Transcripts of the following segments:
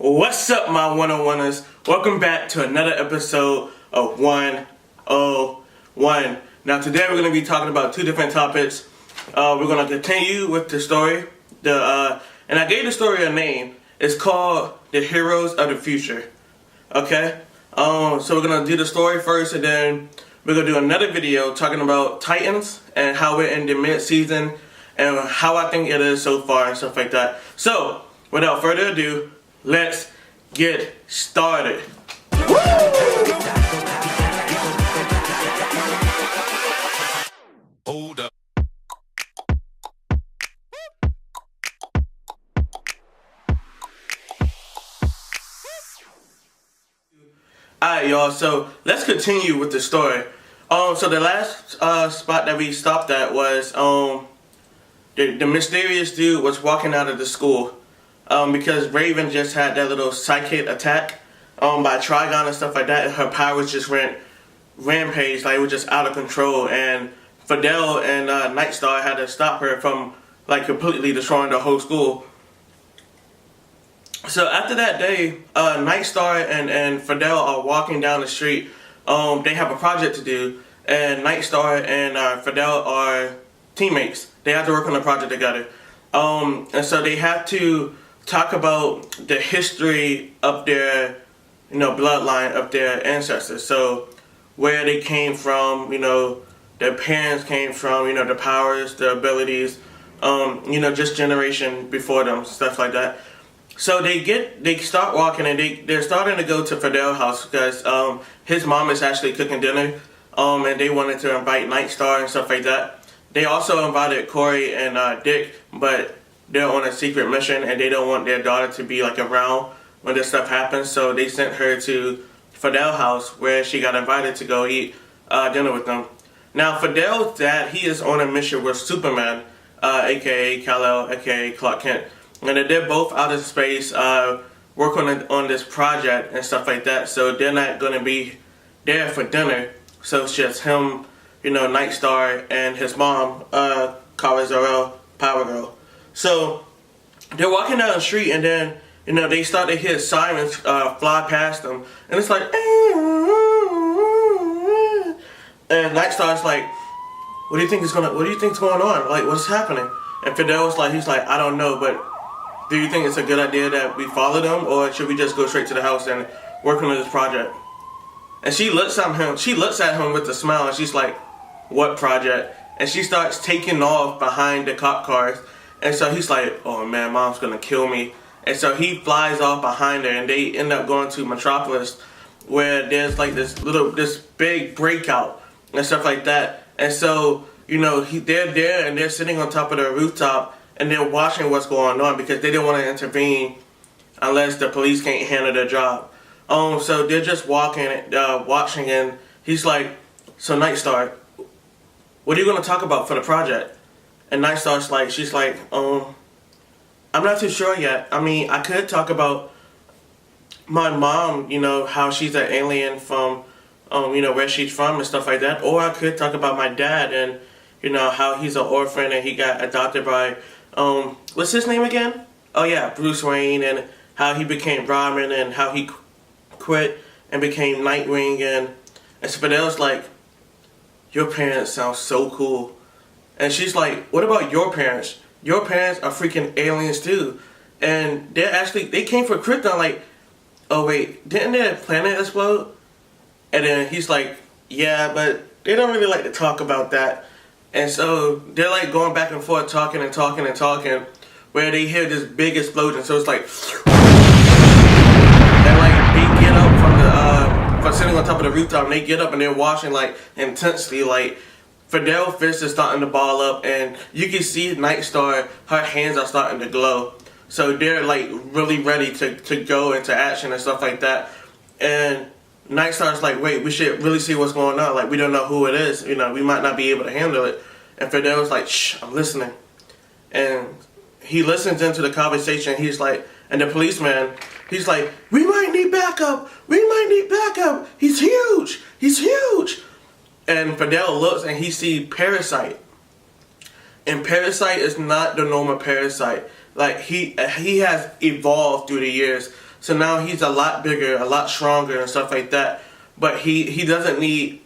What's up, my 101ers? Welcome back to another episode of 101. Now, today we're going to be talking about two different topics. We're going to continue with the story. And I gave the story a name. It's called The Heroes of the Future. Okay? So we're going to do the story first, and then we're going to do another video talking about Titans and how we're in the mid-season and how I think it is so far and stuff like that. So, without further ado, let's get started. Hold up. Alright, y'all, so let's continue with the story. So the last spot that we stopped at was the mysterious dude was walking out of the school. Because Raven just had that little psychic attack by Trigon and stuff like that, and her powers just went rampage, like it was just out of control, and Fidel and Nightstar had to stop her from like completely destroying the whole school. So after that day, Nightstar and Fidel are walking down the street. They have a project to do, and Nightstar and Fidel are teammates. They have to work on the project together. And so they have to talk about the history of their, bloodline of their ancestors. So where they came from, their parents came from, the powers, the abilities, just generation before them, stuff like that. So they start walking, and they're starting to go to Fidel's house because his mom is actually cooking dinner, and they wanted to invite Nightstar and stuff like that. They also invited Corey and Dick, but they're on a secret mission and they don't want their daughter to be like around when this stuff happens, so they sent her to Fidel's house where she got invited to go eat dinner with them. Now Fidel's dad, he is on a mission with Superman, aka Kal-El, aka Clark Kent, and they're both out of space working on this project and stuff like that, so they're not going to be there for dinner. So it's just him, Nightstar, and his mom, Kara-Zor-El, Power Girl. So they're walking down the street, and then they start to hear sirens fly past them, and it's like, and Nightstar's like, what do you think is going on? Like, what's happening? And Fidel's like, he's like, I don't know, but do you think it's a good idea that we follow them, or should we just go straight to the house and work on this project? And she looks at him with a smile, and she's like, what project? And she starts taking off behind the cop cars. And so he's like, oh man, mom's gonna kill me. And so he flies off behind her, and they end up going to Metropolis, where there's like this big breakout and stuff like that. And so, they're there and they're sitting on top of the rooftop and they're watching what's going on because they didn't want to intervene unless the police can't handle their job. So they're just watching, and he's like, so Nightstar, what are you gonna talk about for the project? And Nightstar's like, she's like, I'm not too sure yet. I mean, I could talk about my mom, how she's an alien from, where she's from and stuff like that. Or I could talk about my dad and, how he's an orphan and he got adopted by, what's his name again? Oh yeah, Bruce Wayne, and how he became Robin and how he quit and became Nightwing. And Fidel's like, your parents sound so cool. And she's like, what about your parents? Your parents are freaking aliens too. And they came from Krypton. Like, oh wait, didn't their planet explode? And then he's like, yeah, but they don't really like to talk about that. And so they're like going back and forth, talking, where they hear this big explosion. So it's like, and like they get up from sitting on top of the rooftop, and they get up and they're watching like intensely, like, Fidel's fist is starting to ball up, and you can see Nightstar, her hands are starting to glow. So they're like really ready to go into action and stuff like that. And Nightstar's like, wait, we should really see what's going on. Like, we don't know who it is. We might not be able to handle it. And Fidel's like, shh, I'm listening. And he listens into the conversation. He's like, and the policeman, he's like, we might need backup. He's huge. And Fidel looks and he sees Parasite. And Parasite is not the normal Parasite. Like, he has evolved through the years. So now he's a lot bigger, a lot stronger and stuff like that. But he doesn't need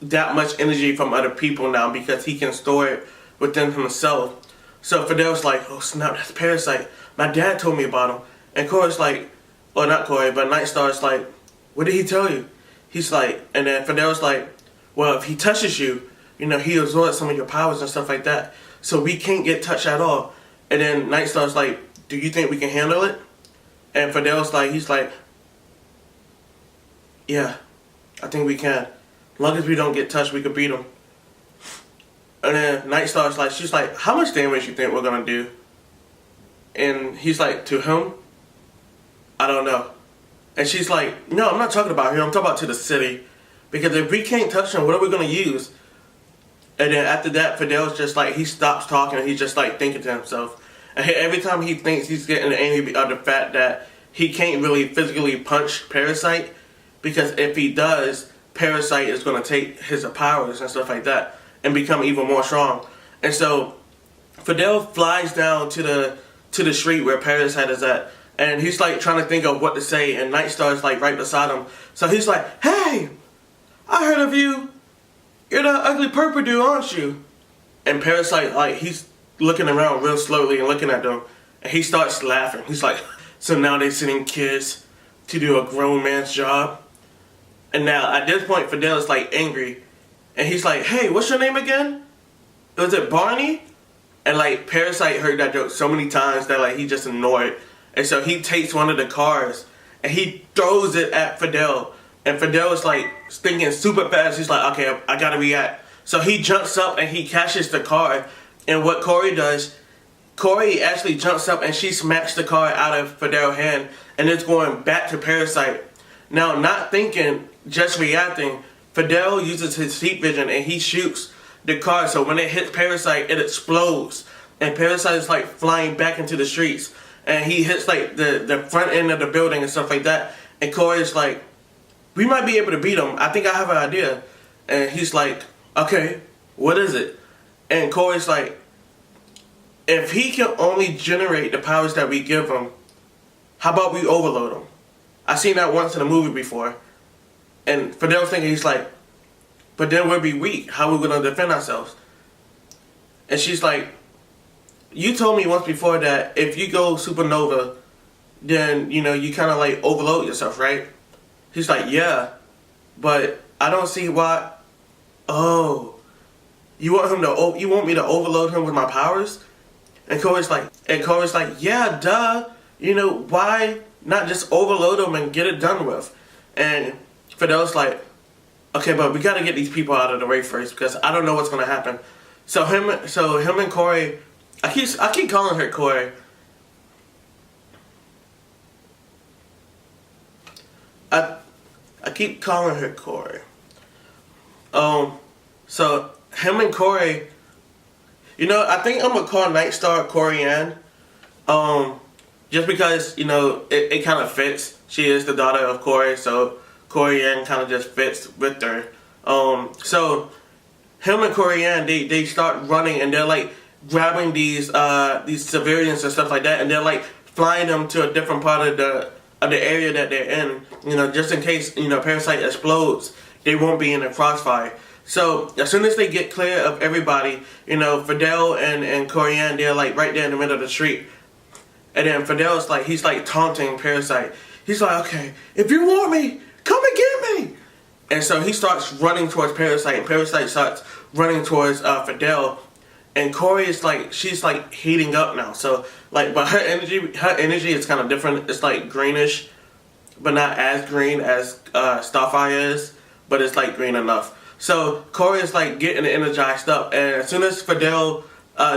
that much energy from other people now because he can store it within himself. So Fidel's like, oh snap, that's Parasite. My dad told me about him. And Corey's like, well not Corey, but Nightstar's like, what did he tell you? He's like, and then Fidel's like, well, if he touches you, you know, he absorbs some of your powers and stuff like that. So we can't get touched at all. And then Nightstar's like, do you think we can handle it? And Fidel's like, he's like, yeah, I think we can. As long as we don't get touched, we can beat him. And then Nightstar's like, she's like, how much damage you think we're gonna do? And he's like, to whom? I don't know. And she's like, no, I'm not talking about here. I'm talking about to the city. Because if we can't touch him, what are we going to use? And then after that, Fidel's just like, he stops talking and he's just like thinking to himself. And every time he thinks, he's getting angry at the fact that he can't really physically punch Parasite. Because if he does, Parasite is going to take his powers and stuff like that and become even more strong. And so Fidel flies down to the street where Parasite is at. And he's like trying to think of what to say, and Nightstar's like right beside him. So he's like, hey, I heard of you. You're that ugly purple dude, aren't you? And Parasite, like, he's looking around real slowly and looking at them. And he starts laughing. He's like, so now they're sending kids to do a grown man's job. And now at this point, Fidel is like angry. And he's like, hey, what's your name again? Was it Barney? And like Parasite heard that joke so many times that like he just annoyed. And so he takes one of the cars and he throws it at Fidel. And Fidel is like thinking super fast. He's like, okay, I gotta react. So he jumps up and he catches the car. And what Corey does, Corey actually jumps up and she smacks the car out of Fidel's hand. And it's going back to Parasite. Now, not thinking, just reacting, Fidel uses his heat vision and he shoots the car. So when it hits Parasite, it explodes. And Parasite is like flying back into the streets. And he hits like the front end of the building and stuff like that. And Corey's like, we might be able to beat him. I think I have an idea. And he's like, okay, what is it? And Corey's like, if he can only generate the powers that we give him, how about we overload him? I've seen that once in a movie before. And Fidel's thinking, he's like, but then we'll be weak. How are we going to defend ourselves? And she's like, you told me once before that if you go supernova, then, you know, you kind of like overload yourself, right? He's like, yeah, but I don't see why. Oh, you want me to overload him with my powers? And Corey's like, yeah, duh. You know, why not just overload him and get it done with? And Fidel's like, okay, but we got to get these people out of the way first because I don't know what's gonna happen. So him and Corey. I keep calling her Corey. I keep calling her Corey. So him and Corey, you know, I think I'm gonna call Nightstar Corianne. Just because, you know, it kind of fits. She is the daughter of Corey, so Corianne kind of just fits with her. So him and Corianne, they start running and they're like grabbing these civilians and stuff like that, and they're like flying them to a different part of the area that they're in, you know, just in case, you know, Parasite explodes, they won't be in the crossfire. So as soon as they get clear of everybody, you know, Fidel and Corianne, they're like right there in the middle of the street. And then Fidel's like, he's like taunting Parasite. He's like, okay, if you want me, come and get me. And so he starts running towards Parasite, and Parasite starts running towards Fidel. And Corey is like, she's like heating up now. So like, but her energy is kind of different. It's like greenish, but not as green as Starfire is, but it's like green enough. So Corey is like getting energized up, and as soon as Fidel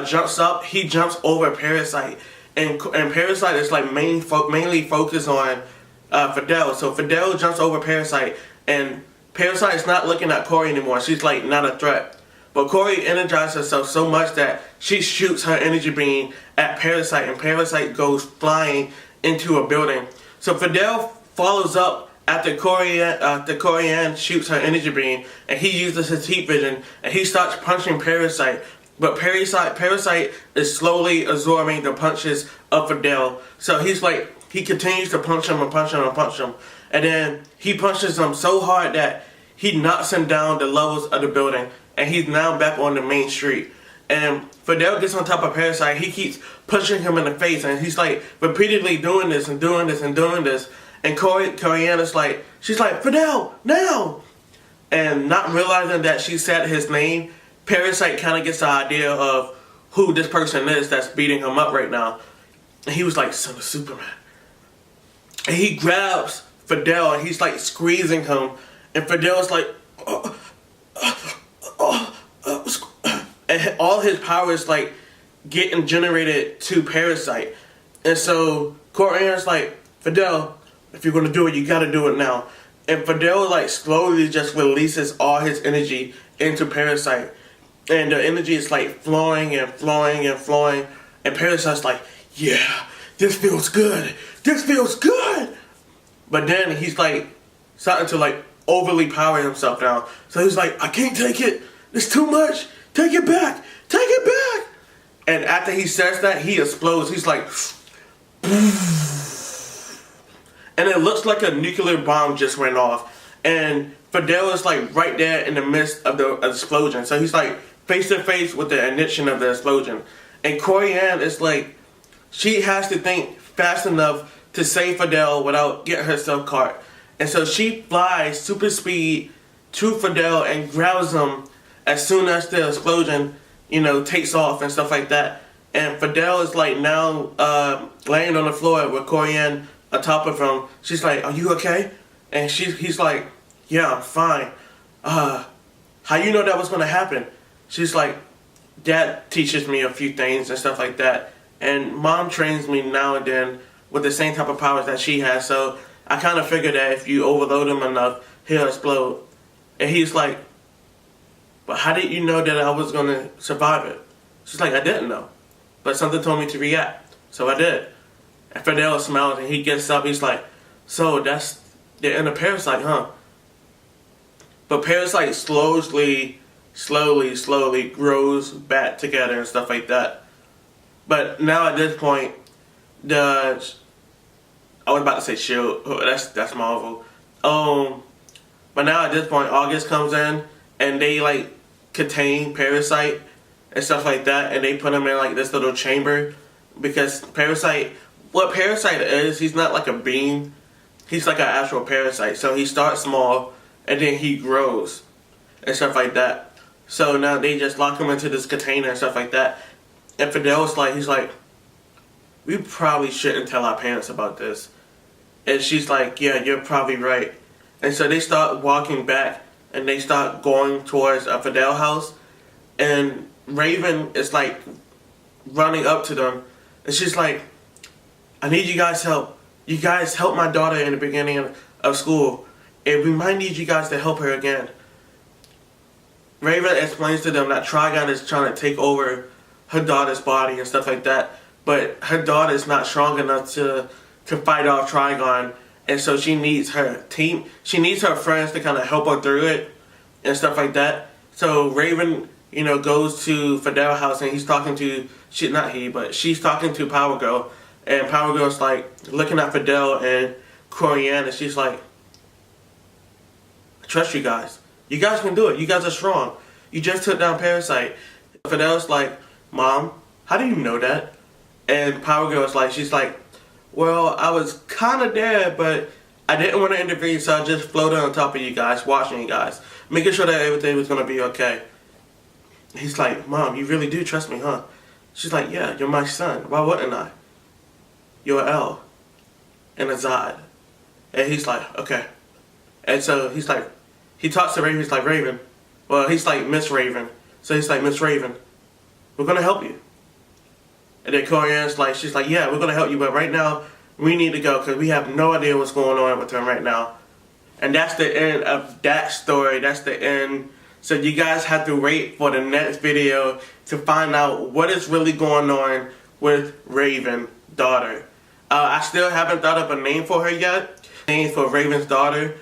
jumps up, he jumps over Parasite, and Parasite is like mainly focused on Fidel. So Fidel jumps over Parasite, and Parasite is not looking at Corey anymore. She's like not a threat. But Corey energizes herself so much that she shoots her energy beam at Parasite, and Parasite goes flying into a building. So Fidel follows up after Corianne shoots her energy beam, and he uses his heat vision, and he starts punching Parasite. But Parasite is slowly absorbing the punches of Fidel. So he's like he continues to punch him and punch him and punch him. And then he punches him so hard that he knocks him down the levels of the building. And he's now back on the main street. And Fidel gets on top of Parasite. He keeps pushing him in the face. And he's like repeatedly doing this and doing this and doing this. And Corian's like, she's like, Fidel, now! And not realizing that she said his name, Parasite kind of gets the idea of who this person is that's beating him up right now. And he was like, son of Superman. And he grabs Fidel and he's like squeezing him. And Fidel's like, and all his power is like getting generated to Parasite. And so Corian's like, Fidel, if you're gonna do it, you gotta do it now. And Fidel like slowly just releases all his energy into Parasite. And the energy is like flowing and flowing and flowing. And Parasite's like, yeah, this feels good. This feels good. But then he's like starting to like overly power himself now. So he's like, I can't take it. It's too much. Take it back. Take it back. And after he says that, he explodes. He's like, and it looks like a nuclear bomb just went off. And Fidel is like right there in the midst of the explosion. So he's like face to face with the ignition of the explosion. And Corian is like, she has to think fast enough to save Fidel without getting herself caught. And so she flies super speed to Fidel and grabs him as soon as the explosion, takes off and stuff like that. And Fidel is like now laying on the floor with Corian atop of him. She's like, are you okay? And he's like, yeah, I'm fine. How you know that was going to happen? She's like, Dad teaches me a few things and stuff like that. And Mom trains me now and then with the same type of powers that she has. So I kind of figured that if you overload him enough, he'll explode. And he's like, but how did you know that I was going to survive it? She's like, I didn't know. But something told me to react. So I did. And Fidel smiles and he gets up. He's like, so that's the end of Parasite, huh? But Parasite slowly grows back together and stuff like that. But now at this point, I was about to say Shield. That's Marvel. But now at this point, August comes in and they like contain Parasite and stuff like that, and they put him in like this little chamber because what Parasite is, he's not like a being. He's like an actual parasite. So he starts small and then he grows and stuff like that. So now they just lock him into this container and stuff like that. And Fidel's like, he's like, we probably shouldn't tell our parents about this. And she's like, yeah, you're probably right. And so they start walking back and they start going towards a Fidel house. And Raven is like running up to them. And she's like, I need you guys' help. You guys helped my daughter in the beginning of school. And we might need you guys to help her again. Raven explains to them that Trigon is trying to take over her daughter's body and stuff like that. But her daughter is not strong enough to fight off Trigon. And so she needs her team. She needs her friends to kind of help her through it and stuff like that. So Raven, goes to Fidel house and he's talking to, she's talking to Power Girl. And Power Girl's like looking at Fidel and Corian and she's like, I trust you guys. You guys can do it. You guys are strong. You just took down Parasite. Fidel's like, Mom, how do you know that? And Power Girl's like, she's like, well, I was kind of there, but I didn't want to intervene, so I just floated on top of you guys, watching you guys, making sure that everything was going to be okay. He's like, Mom, you really do trust me, huh? She's like, yeah, you're my son. Why wouldn't I? You're L and a Zod. And he's like, okay. And so he's like, he talks to Raven, he's like, Raven. Well, he's like, Miss Raven. So he's like, Miss Raven, we're going to help you. And then Corian's like, she's like, yeah, we're going to help you, but right now, we need to go because we have no idea what's going on with him right now. And that's the end of that story. That's the end. So you guys have to wait for the next video to find out what is really going on with Raven's daughter. I still haven't thought of a name for her yet. Name for Raven's daughter.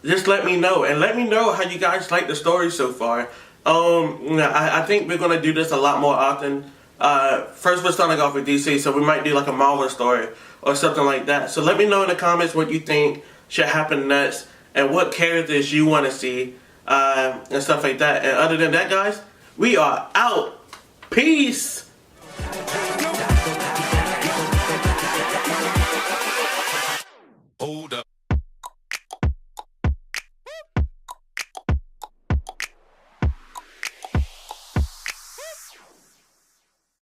Just let me know. And let me know how you guys like the story so far. I think we're going to do this a lot more often. First we're starting off with DC, so we might do like a Marvel story or something like that. So let me know in the comments what you think should happen next and what characters you want to see and stuff like that. And other than that, guys, we are out. Peace.